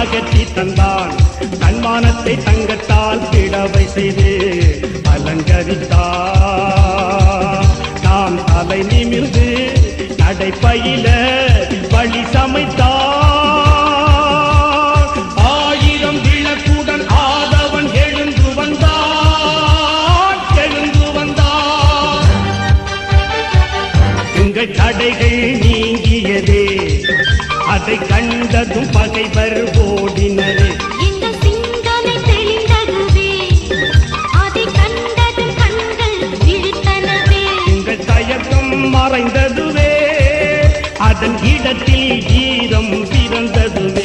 அகற்றி தந்தான். தன்மானத்தை தங்கத்தால் பிடவை செய்து அலங்கரித்தார். நாம் தலை நிமிர்ந்து நடைபயில வழி சமைத்தார். 1000 விளக்குடன் ஆதவன் எழுந்து வந்தான், எழுந்து வந்தான். உங்கள் தடைகள் நீங்கியதே, அதை கண்டதும் பகைவர் ஓடினரே. இந்த சிந்தனை தெளிந்ததுவே, அதை கண்டதும் கண்கள் விழித்தனவே. உங்கள் தயக்கம் மறைந்ததுவே, அதன் இடத்தில் ஈரம் பிறந்ததுவே.